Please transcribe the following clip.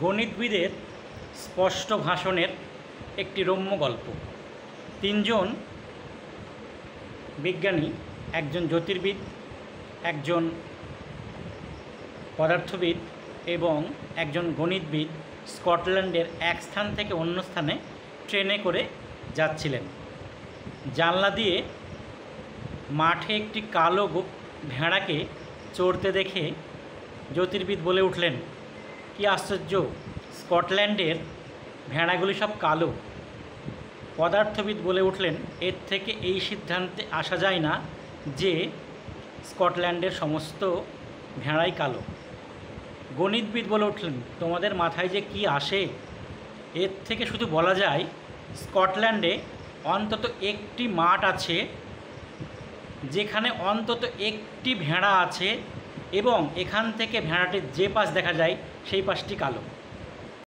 গণিতবিদের স্পষ্ট ভাষণের একটি রম্য গল্প। তিনজন বিজ্ঞানী, একজন জ্যোতির্বিদ, একজন পদার্থবিদ এবং একজন গণিতবিদ স্কটল্যান্ডের এক স্থান থেকে অন্য স্থানে ট্রেনে করে যাচ্ছিলেন। জানলা দিয়ে মাঠে একটি কালো ভেড়াকে চড়তে দেখে জ্যোতির্বিদ বলে উঠলেন, কি আশ্চর্য, স্কটল্যান্ডের ভেড়াগুলি সব কালো। পদার্থবিদ বলে উঠলেন, এর থেকে এই সিদ্ধান্তে আসা যায় না যে স্কটল্যান্ডের সমস্ত ভেড়াই কালো। গণিতবিদ বলে উঠলেন, তোমাদের মাথায় যে কি আসে, এর থেকে শুধু বলা যায় স্কটল্যান্ডে অন্তত একটি মাঠ আছে যেখানে অন্তত একটি ভেড়া আছে এবং এখান থেকে ভেড়াটির যে পাশ দেখা যায় সেই পাশটি কালো।